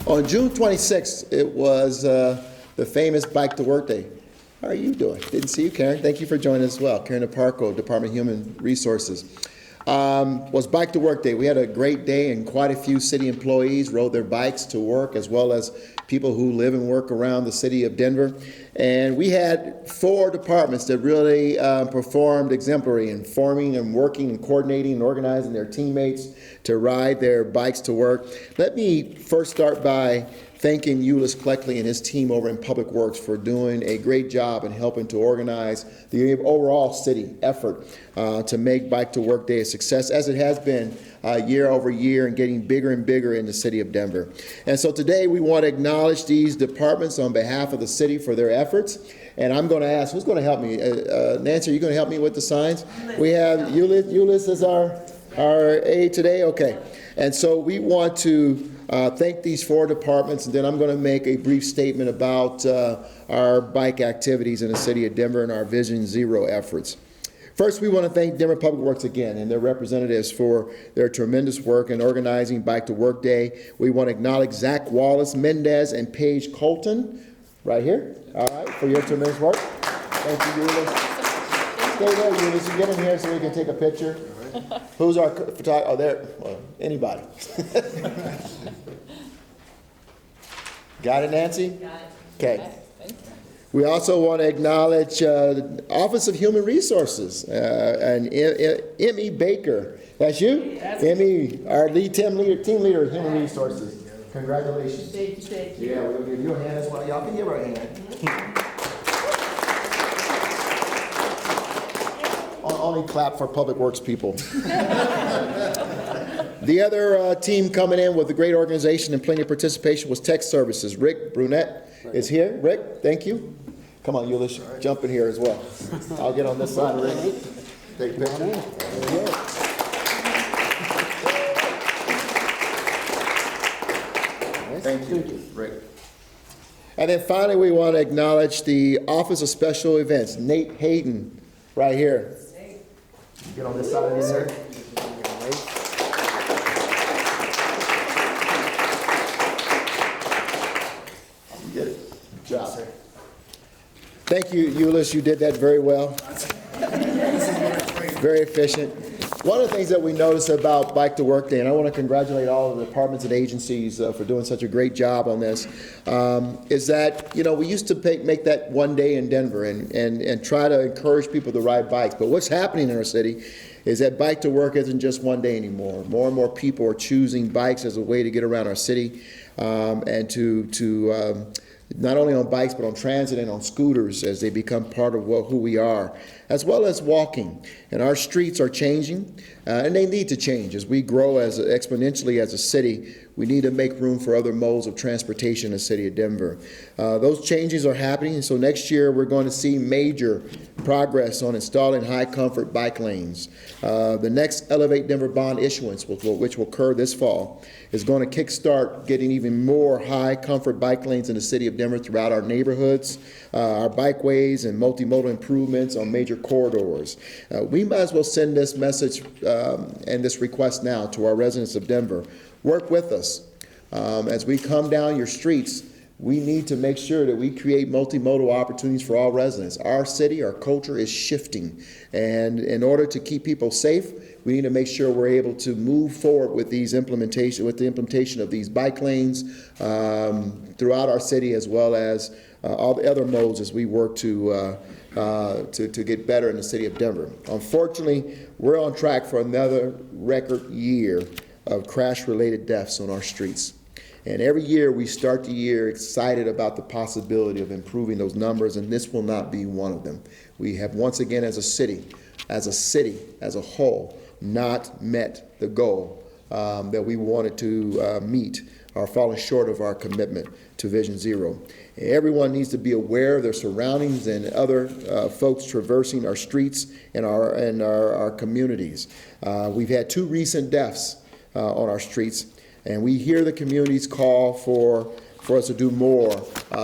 On June 26th, it was the famous Bike to Work Day. How are you doing? Didn't see you, Karen. Thank you for joining us as well. Karen DeParco, Department of Human Resources. Was Bike to Work Day. We had a great day, and quite a few city employees rode their bikes to work, as well as people who live and work around the city of Denver. And we had 4 departments that really performed exemplary in forming and working and coordinating and organizing their teammates to ride their bikes to work. Let me first start by thanking Ulyss Cleckley and his team over in Public Works for doing a great job in helping to organize the overall city effort to make Bike to Work Day a success, as it has been year over year and getting bigger and bigger in the city of Denver. And so today we want to acknowledge these departments on behalf of the city for their efforts. And I'm going to ask, who's going to help me? Nancy, are you going to help me with the signs? We have Ulyss as our aide today? Okay. And so we want to thank these 4 departments, and then I'm going to make a brief statement about our bike activities in the city of Denver and our Vision Zero efforts. First, we want to thank Denver Public Works again and their representatives for their tremendous work in organizing Bike to Work Day. We want to acknowledge Zach Wallace Mendez and Paige Colton right here, all right, for your tremendous work. Thank you, Ulyss. Stay there, Ulyss. You get in here so we can take a picture. Who's our photographer? Oh, there. Well, anybody. Got it, Nancy? Got it. Okay. We also want to acknowledge the Office of Human Resources and Emmy Baker. That's you? That's Emmy, our lead team leader of Human Resources. Congratulations. Thank you. Yeah, we'll give you a hand as well. Y'all can give her a hand. Only clap for Public Works people. The other team coming in with a great organization and plenty of participation was Tech Services. Rick Brunette is here. Rick, thank you. Come on, Ulyss, jump in here as well. I'll get on this side, Rick. Take a picture. Thank you, Rick. And then finally, we want to acknowledge the Office of Special Events, Nate Hayden, right here. Get on this side of this, sir. You get it. Good job. Sir. Thank you, Ulyss. You did that very well. Very efficient. One of the things that we notice about Bike to Work Day, and I want to congratulate all of the departments and agencies for doing such a great job on this, is that, you know, we used to make that one day in Denver and try to encourage people to ride bikes. But what's happening in our city is that Bike to Work isn't just one day anymore. More and more people are choosing bikes as a way to get around our city and to not only on bikes, but on transit and on scooters as they become part of who we are, as well as walking. And our streets are changing, and they need to change. As we grow exponentially as a city, we need to make room for other modes of transportation in the city of Denver. Those changes are happening, and so next year we're going to see major progress on installing high-comfort bike lanes. The next Elevate Denver bond issuance, which will occur this fall, is going to kickstart getting even more high-comfort bike lanes in the city of Denver throughout our neighborhoods, our bikeways, and multimodal improvements on major corridors. We might as well send this message and this request now to our residents of Denver. Work with us. As we come down your streets, we need to make sure that we create multimodal opportunities for all residents. Our city, our culture is shifting, and in order to keep people safe, we need to make sure we're able to move forward with the implementation of these bike lanes throughout our city, as well as all the other modes as we work to get better in the city of Denver. Unfortunately, we're on track for another record year of crash-related deaths on our streets. And every year we start the year excited about the possibility of improving those numbers, and this will not be one of them. We have once again as a city, as a whole, not met the goal that we wanted to meet, or falling short of our commitment to Vision Zero. Everyone needs to be aware of their surroundings and other folks traversing our streets and our communities. We've had 2 recent deaths on our streets, and we hear the community's call for for us to do more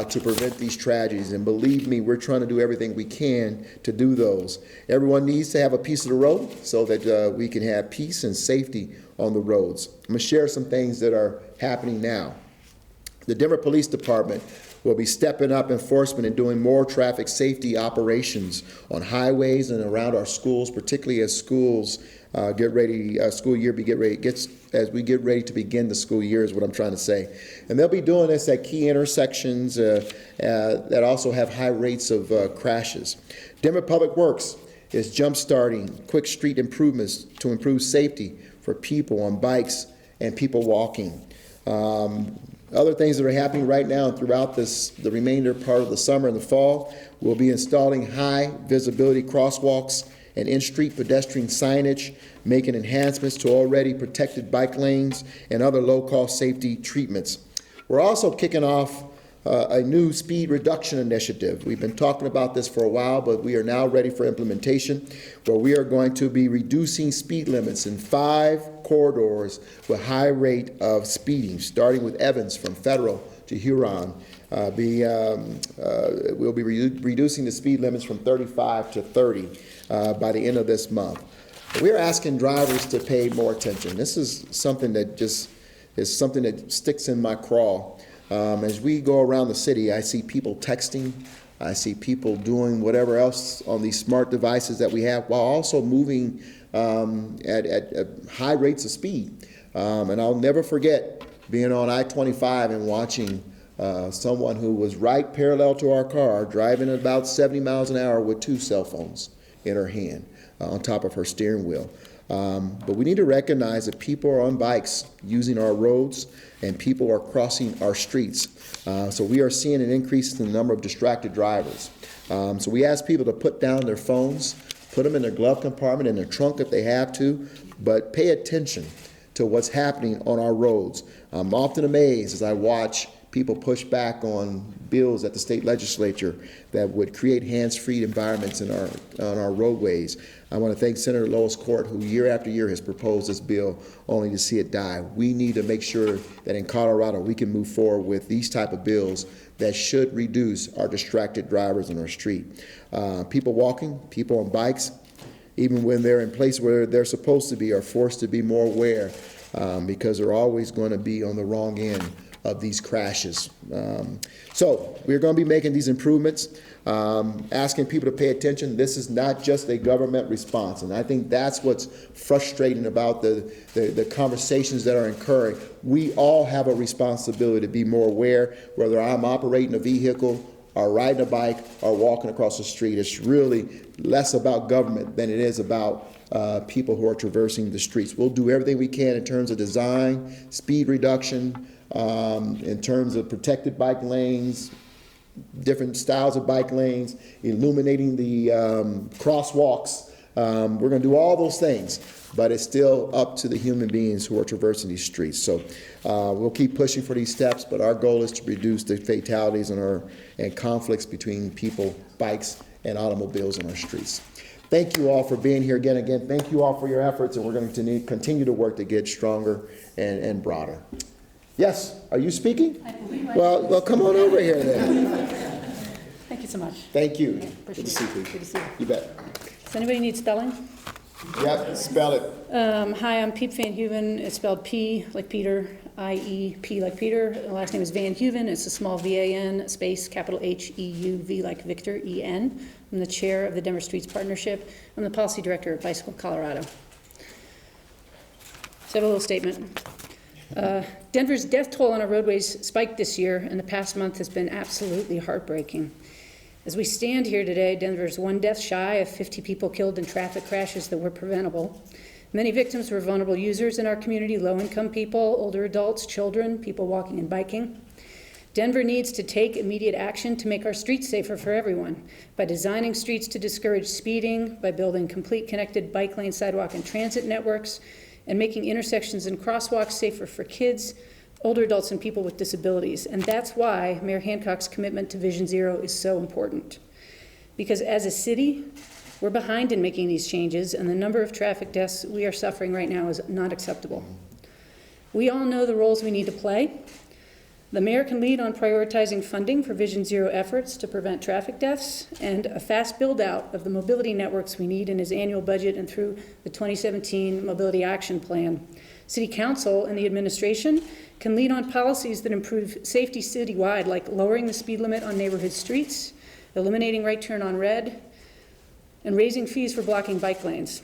to prevent these tragedies. And believe me, we're trying to do everything we can to do those. Everyone needs to have a piece of the road so that we can have peace and safety on the roads. I'm going to share some things that are happening now. The Denver Police Department will be stepping up enforcement and doing more traffic safety operations on highways and around our schools, particularly as schools get ready, as we get ready to begin the school year is what I'm trying to say. And they'll be doing this at key intersections that also have high rates of crashes. Denver Public Works is jump-starting quick street improvements to improve safety for people on bikes and people walking. Other things that are happening right now and throughout the remainder part of the summer and the fall, we'll be installing high visibility crosswalks and in-street pedestrian signage, making enhancements to already protected bike lanes and other low-cost safety treatments. We're also kicking off a new speed reduction initiative. We've been talking about this for a while, but we are now ready for implementation, where we are going to be reducing speed limits in 5 corridors with high rate of speeding, starting with Evans from Federal to Huron. We'll be reducing the speed limits from 35 to 30 by the end of this month. We're asking drivers to pay more attention. This is something that sticks in my craw. As we go around the city, I see people texting, I see people doing whatever else on these smart devices that we have, while also moving at high rates of speed. And I'll never forget being on I-25 and watching someone who was right parallel to our car, driving at about 70 miles an hour with 2 cell phones in her hand on top of her steering wheel. But we need to recognize that people are on bikes using our roads and people are crossing our streets. So we are seeing an increase in the number of distracted drivers. So we ask people to put down their phones, put them in their glove compartment, in their trunk if they have to, but pay attention to what's happening on our roads. I'm often amazed as I watch people push back on bills at the state legislature that would create hands-free environments on our roadways. I want to thank Senator Lois Court, who year after year has proposed this bill only to see it die. We need to make sure that in Colorado we can move forward with these type of bills that should reduce our distracted drivers on our street. People walking, people on bikes, even when they're in places where they're supposed to be, are forced to be more aware because they're always going to be on the wrong end of these crashes. So we're going to be making these improvements, asking people to pay attention. This is not just a government response, and I think that's what's frustrating about the conversations that are occurring. We all have a responsibility to be more aware, whether I'm operating a vehicle or riding a bike or walking across the street. It's really less about government than it is about people who are traversing the streets. We'll do everything we can in terms of design, speed reduction, in terms of protected bike lanes, different styles of bike lanes, illuminating the crosswalks. We're going to do all those things, but it's still up to the human beings who are traversing these streets. So we'll keep pushing for these steps, but our goal is to reduce the fatalities and conflicts between people, bikes, and automobiles on our streets. Thank you all for being here again. Thank you all for your efforts, and we're going to continue to work to get stronger and broader. Yes, are you speaking? I believe I Well, come on over here then. Thank you so much. Thank you. Yeah, Good to appreciate see it. you. Good to see you. You bet. Does anybody need spelling? Yep, spell it. Hi, I'm Piep Van Heuven. It's spelled P like Peter, I-E-P like Peter. The last name is Van Heuven. It's a small V-A-N, space, capital H-E-U-V like Victor, E-N. I'm the chair of the Denver Streets Partnership. I'm the policy director of Bicycle Colorado. So I have a little statement. Denver's death toll on our roadways spiked this year, and the past month has been absolutely heartbreaking. As we stand here today, Denver's one death shy of 50 people killed in traffic crashes that were preventable. Many victims were vulnerable users in our community, low-income people, older adults, children, people walking and biking. Denver needs to take immediate action to make our streets safer for everyone by designing streets to discourage speeding, by building complete connected bike lane, sidewalk, and transit networks, and making intersections and crosswalks safer for kids, older adults, and people with disabilities. And that's why Mayor Hancock's commitment to Vision Zero is so important. Because as a city, we're behind in making these changes, and the number of traffic deaths we are suffering right now is not acceptable. We all know the roles we need to play. The mayor can lead on prioritizing funding for Vision Zero efforts to prevent traffic deaths and a fast build-out of the mobility networks we need in his annual budget and through the 2017 Mobility Action Plan. City Council and the administration can lead on policies that improve safety citywide, like lowering the speed limit on neighborhood streets, eliminating right turn on red, and raising fees for blocking bike lanes.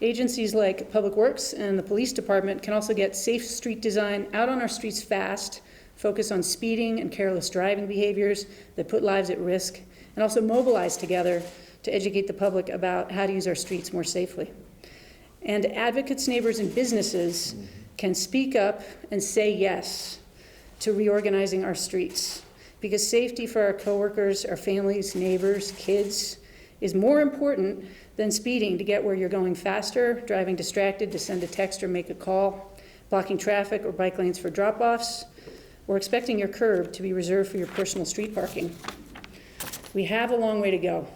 Agencies like Public Works and the Police Department can also get safe street design out on our streets fast, focus on speeding and careless driving behaviors that put lives at risk, and also mobilize together to educate the public about how to use our streets more safely. And advocates, neighbors, and businesses can speak up and say yes to reorganizing our streets, because safety for our coworkers, our families, neighbors, kids is more important than speeding to get where you're going faster, driving distracted to send a text or make a call, blocking traffic or bike lanes for drop-offs, or expecting your curb to be reserved for your personal street parking. We have a long way to go,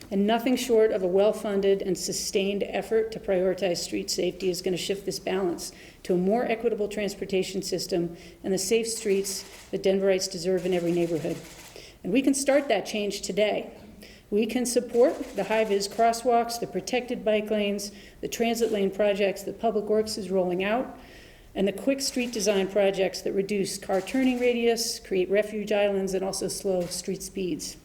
and nothing short of a well-funded and sustained effort to prioritize street safety is going to shift this balance to a more equitable transportation system and the safe streets that Denverites deserve in every neighborhood. And we can start that change today. We can support the high-vis crosswalks, the protected bike lanes, the transit lane projects that Public Works is rolling out, and the quick street design projects that reduce car turning radius, create refuge islands, and also slow street speeds.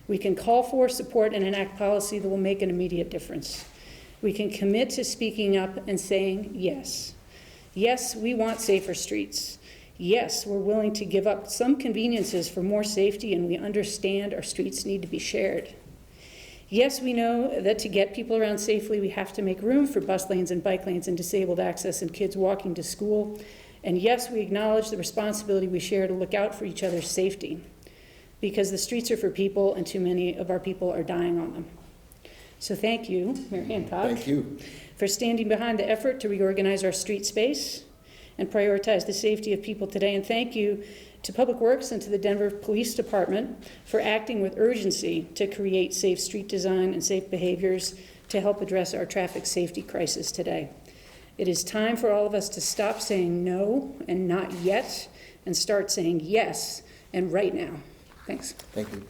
We can call for, support, and enact policy that will make an immediate difference. We can commit to speaking up and saying yes. Yes, we want safer streets. Yes, we're willing to give up some conveniences for more safety, and we understand our streets need to be shared. Yes, we know that to get people around safely, we have to make room for bus lanes and bike lanes and disabled access and kids walking to school. And yes, we acknowledge the responsibility we share to look out for each other's safety, because the streets are for people and too many of our people are dying on them. So thank you, Mayor Hancock. Thank you. For standing behind the effort to reorganize our street space and prioritize the safety of people today. And thank you to Public Works and to the Denver Police Department for acting with urgency to create safe street design and safe behaviors to help address our traffic safety crisis today. It is time for all of us to stop saying no and not yet and start saying yes and right now. Thanks. Thank you.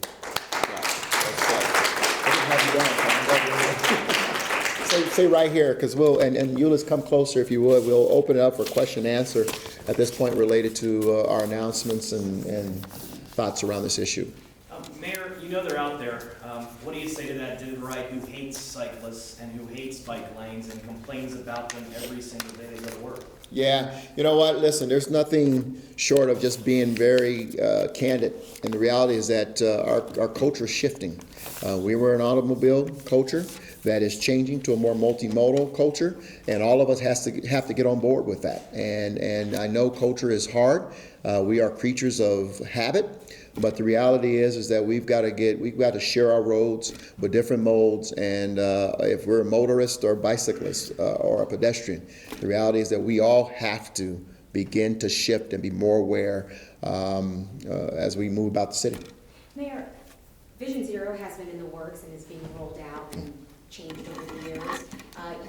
Stay right here, because we'll, and Euless, come closer if you would. We'll open it up for question and answer at this point related to our announcements and thoughts around this issue. Mayor, you know they're out there. What do you say to that Denverite who hates cyclists and who hates bike lanes and complains about them every single day they go to work? Yeah, you know what, listen, there's nothing short of just being very candid. And the reality is that our culture is shifting. We were an automobile culture that is changing to a more multimodal culture, and all of us have to get on board with that. And I know culture is hard. We are creatures of habit. But the reality is that we've got to share our roads with different modes, and if we're a motorist or bicyclist or a pedestrian, the reality is that we all have to begin to shift and be more aware as we move about the city. Mayor, Vision Zero has been in the works and is being rolled out and changed over the years,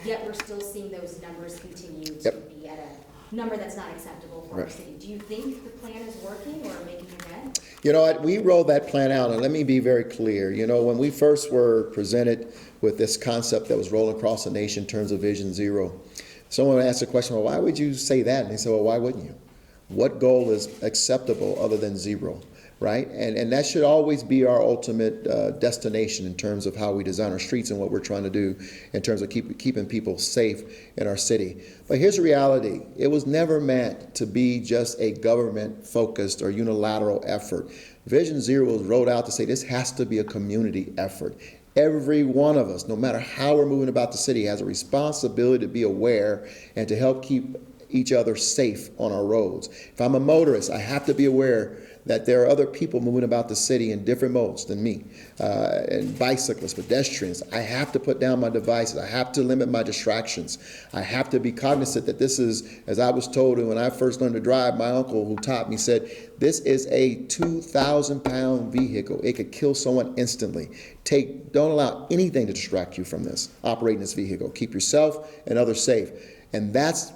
yet we're still seeing those numbers continue to be at a number that's not acceptable for our city. Do you think the plan is working or making a dent? You know what, we rolled that plan out, and let me be very clear. You know, when we first were presented with this concept that was rolling across the nation in terms of Vision Zero, someone asked the question, well, why would you say that? And they said, well, why wouldn't you? What goal is acceptable other than zero, right? And that should always be our ultimate destination in terms of how we design our streets and what we're trying to do in terms of keeping people safe in our city. But here's the reality. It was never meant to be just a government-focused or unilateral effort. Vision Zero was rolled out to say this has to be a community effort. Every one of us, no matter how we're moving about the city, has a responsibility to be aware and to help keep each other safe on our roads. If I'm a motorist, I have to be aware that there are other people moving about the city in different modes than me, and bicyclists, pedestrians. I have to put down my devices. I have to limit my distractions. I have to be cognizant that this is, as I was told when I first learned to drive, my uncle who taught me said, this is a 2,000-pound vehicle. It could kill someone instantly. Don't allow anything to distract you from this, operating this vehicle. Keep yourself and others safe. And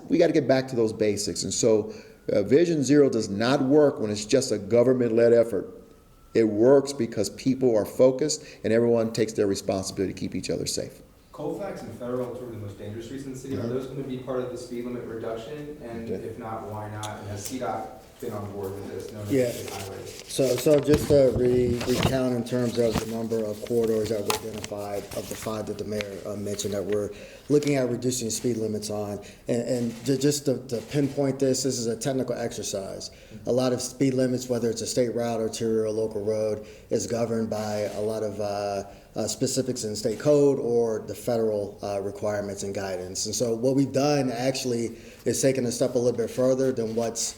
we got to get back to those basics. And so Vision Zero does not work when it's just a government-led effort. It works because people are focused and everyone takes their responsibility to keep each other safe. Colfax and Federal, two of the most dangerous streets in the city, are those going to be part of the speed limit reduction? And if not, why not? And has CDOT been on board with this? No interstate highways. So just to recount in terms of the number of corridors that were identified of the 5 that the mayor mentioned that we're looking at reducing speed limits on. Just to pinpoint this is a technical exercise. A lot of speed limits, whether it's a state route, arterial, or local road, is governed by a lot of specifics in state code or the federal requirements and guidance. And so what we've done actually is taken a step a little bit further than what's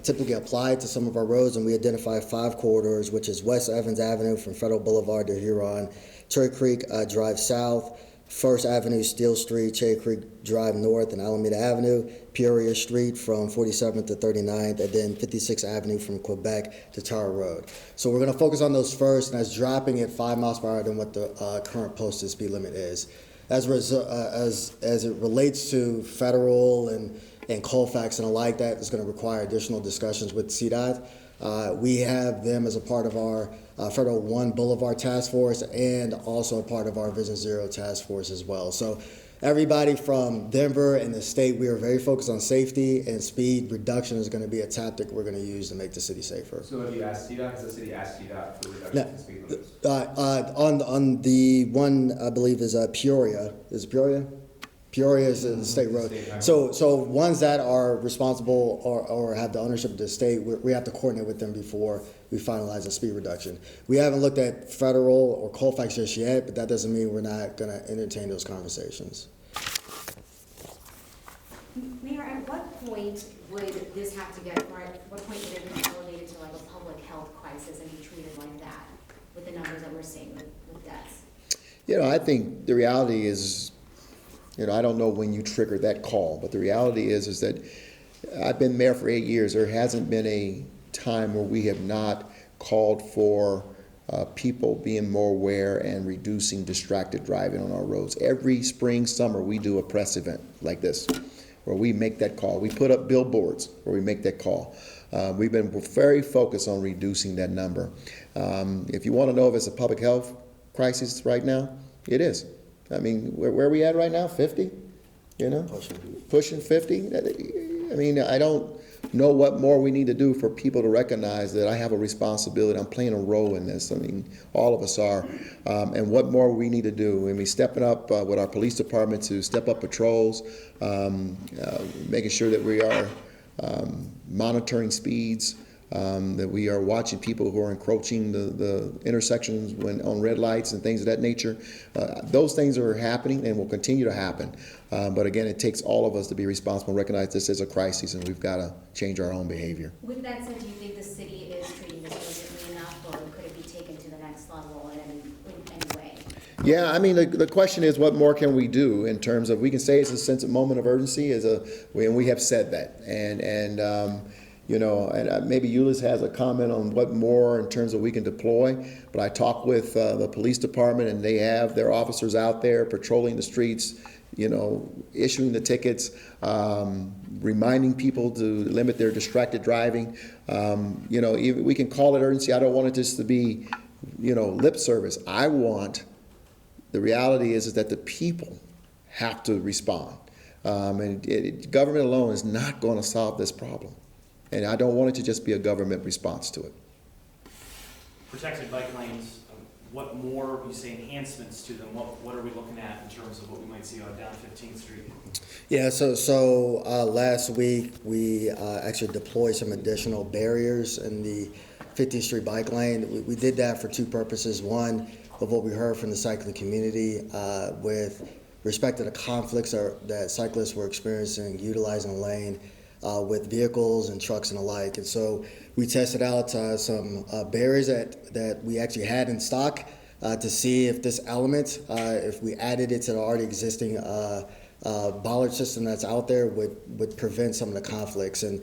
typically applied to some of our roads, and we identified 5 corridors, which is West Evans Avenue from Federal Boulevard to Huron, Cherry Creek Drive South, First Avenue, Steel Street, Cherry Creek Drive North, and Alameda Avenue, Peoria Street from 47th to 39th, and then 56th Avenue from Quebec to Tower Road. So we're going to focus on those first, and that's dropping it 5 miles per hour than what the current posted speed limit is. As it relates to federal and Colfax and the like, that is going to require additional discussions with CDOT. We have them as a part of our Federal 1 Boulevard Task Force and also a part of our Vision Zero Task Force as well. So everybody from Denver and the state, we are very focused on safety, and speed reduction is going to be a tactic we're going to use to make the city safer. So have you asked CDOT? Has the city asked CDOT for reduction in speed limits? On the one, I believe, is Peoria. Is it Peoria? Peoria is a state road. So ones that are responsible or have the ownership of the state, we have to coordinate with them before we finalize a speed reduction. We haven't looked at federal or Colfax just yet, but that doesn't mean we're not going to entertain those conversations. Mayor, at what point would this have to get, or at what point would it be elevated to like a public health crisis and be treated like that with the numbers that we're seeing with deaths? I think the reality is, I don't know when you trigger that call, but the reality is that I've been mayor for 8 years. There hasn't been a time where we have not called for people being more aware and reducing distracted driving on our roads. Every spring, summer, we do a press event like this, where we make that call. We put up billboards where we make that call. We've been very focused on reducing that number. If you want to know if it's a public health crisis right now, it is. I mean, where are we at right now? 50? Pushing 50? I mean, I don't know what more we need to do for people to recognize that I have a responsibility. I'm playing a role in this. I mean, all of us are. And what more we need to do. I mean, stepping up with our police department to step up patrols, making sure that we are monitoring speeds, that we are watching people who are encroaching the intersections on red lights and things of that nature. Those things are happening and will continue to happen. But again, it takes all of us to be responsible and recognize this is a crisis and we've got to change our own behavior. With that said, do you think the city is treating this urgently enough, or could it be taken to the next level in any way? Yeah, I mean, the question is, what more can we do in terms of, we can say it's a sense of moment of urgency, and we have said that. And maybe Euless has a comment on what more in terms of we can deploy, but I talked with the police department, and they have their officers out there patrolling the streets, issuing the tickets, reminding people to limit their distracted driving. We can call it urgency. I don't want it just to be, lip service. The reality is that the people have to respond. Government alone is not going to solve this problem. And I don't want it to just be a government response to it. Protected bike lanes, what more, you say enhancements to them, what are we looking at in terms of what we might see on down 15th Street? Yeah, so last week we actually deployed some additional barriers in the 15th Street bike lane. We did that for 2 purposes. One, of what we heard from the cycling community with respect to the conflicts that cyclists were experiencing utilizing the lane with vehicles and trucks and the like. And so we tested out some barriers that we actually had in stock to see if this element, if we added it to the already existing bollard system that's out there, would prevent some of the conflicts. And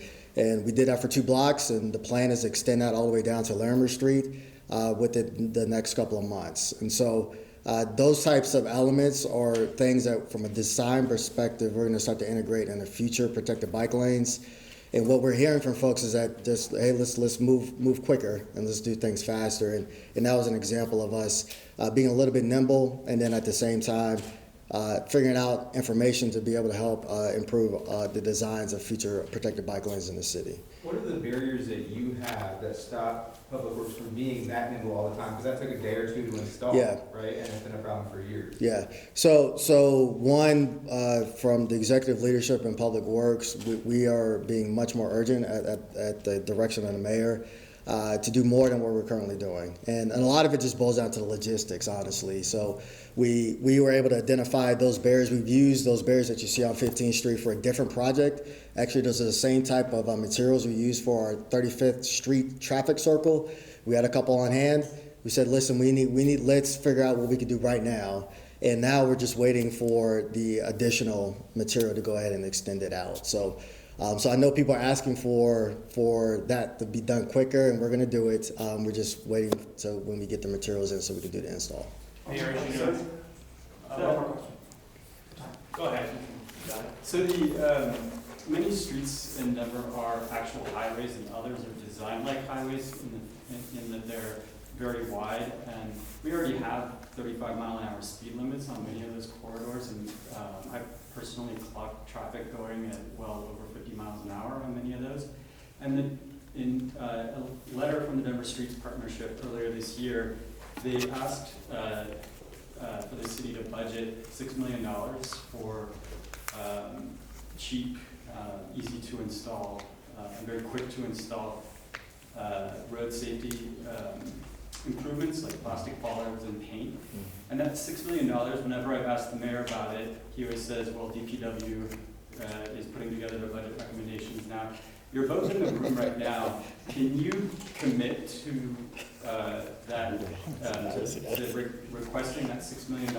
we did that for 2 blocks, and the plan is to extend that all the way down to Larimer Street within the next couple of months. And so those types of elements are things that, from a design perspective, we're going to start to integrate in the future protected bike lanes. And what we're hearing from folks is that just, hey, let's move quicker and let's do things faster. And that was an example of us being a little bit nimble, and then at the same time figuring out information to be able to help improve the designs of future protected bike lanes in the city. What are the barriers that you have that stop Public Works from being that nimble all the time? Because that took a day or two to install, Yeah. right? And it's been a problem for years. Yeah. So one, from the executive leadership in Public Works, we are being much more urgent at the direction of the mayor to do more than what we're currently doing. And a lot of it just boils down to the logistics, honestly. So we were able to identify those barriers. We've used those barriers that you see on 15th Street for a different project. Actually, those are the same type of materials we use for our 35th Street traffic circle. We had a couple on hand. We said, listen, let's figure out what we can do right now. And now we're just waiting for the additional material to go ahead and extend it out. So I know people are asking for that to be done quicker, and we're going to do it. We're just waiting so when we get the materials in so we can do the install. Mayor, as you know, go ahead. So the many streets in Denver are actual highways, and others are designed like highways in that they're very wide. And we already have 35-mile-an-hour speed limits on many of those corridors, and I personally clocked traffic going at well over 50 miles an hour on many of those. And in a letter from the Denver Streets Partnership earlier this year, they asked for the city to budget $6 million for cheap, easy to install, and very quick to install road safety improvements like plastic bollards and paint. And that's $6 million. Whenever I've asked the mayor about it, he always says, well, DPW is putting together their budget recommendations now. You're both in the room right now. Can you commit to requesting that $6 million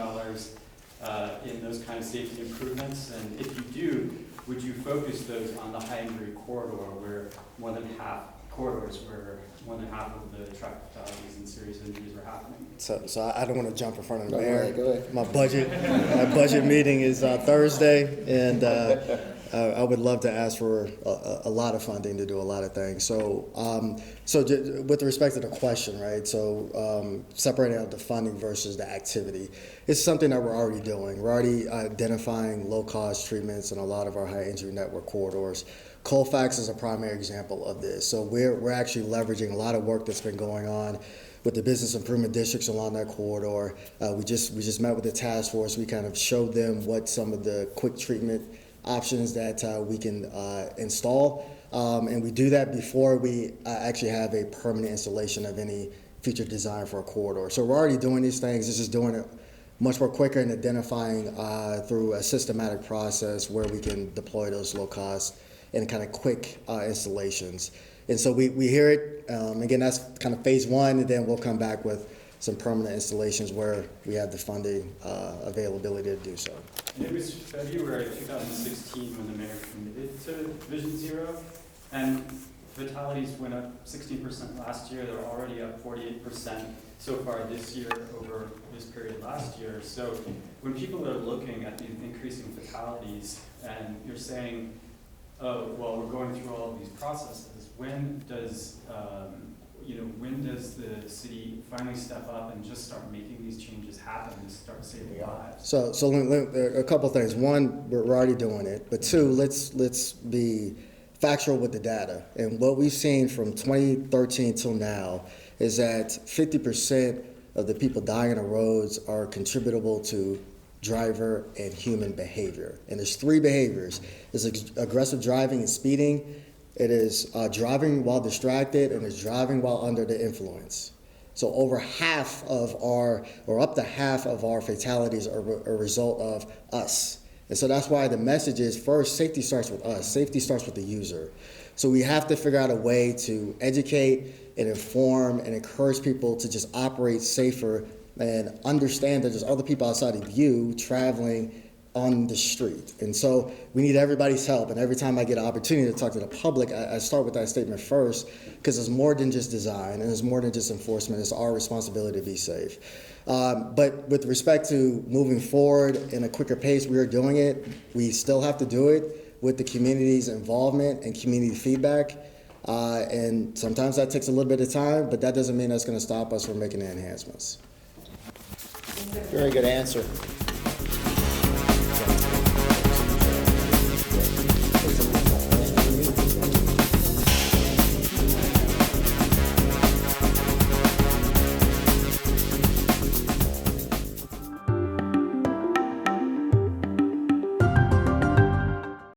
in those kind of safety improvements? And if you do, would you focus those on the high injury corridor where more than half of the traffic fatalities and serious injuries are happening? So I don't want to jump in front of the Go mayor. ahead, go ahead. My budget meeting is Thursday, and I would love to ask for a lot of funding to do a lot of things. So with respect to the question, right? So separating out the funding versus the activity, it's something that we're already doing. We're already identifying low-cost treatments in a lot of our high-injury network corridors. Colfax is a primary example of this. So we're actually leveraging a lot of work that's been going on with the business improvement districts along that corridor. We just met with the task force. We kind of showed them what some of the quick treatment options that we can install. And we do that before we actually have a permanent installation of any future design for a corridor. So we're already doing these things. It's just doing it much more quicker and identifying through a systematic process where we can deploy those low cost and kind of quick installations. And so we hear it. Again, that's kind of phase one, and then we'll come back with some permanent installations where we have the funding availability to do so. And it was February 2016 when the mayor committed to Vision Zero, and fatalities went up 16% last year. They're already up 48% so far this year over this period last year. So when people are looking at these increasing fatalities, and you're saying, oh, well, we're going through all of these processes, when does the city finally step up and just start making these changes happen and start saving lives? So a couple things. One, we're already doing it, but two, let's be factual with the data. And what we've seen from 2013 till now is that 50% of the people dying on the roads are contributable to driver and human behavior. And there's three behaviors. There's aggressive driving and speeding. It is driving while distracted, and it's driving while under the influence. So over half of up to half of our fatalities are a result of us. And so that's why the message is, first, safety starts with us. Safety starts with the user. So we have to figure out a way to educate and inform and encourage people to just operate safer and understand that there's other people outside of you traveling on the street. And so we need everybody's help. And every time I get an opportunity to talk to the public, I start with that statement first, because it's more than just design and it's more than just enforcement. It's our responsibility to be safe. But with respect to moving forward in a quicker pace, we are doing it. We still have to do it. with the community's involvement and community feedback. And sometimes that takes a little bit of time, but that doesn't mean that's going to stop us from making the enhancements. Very good answer.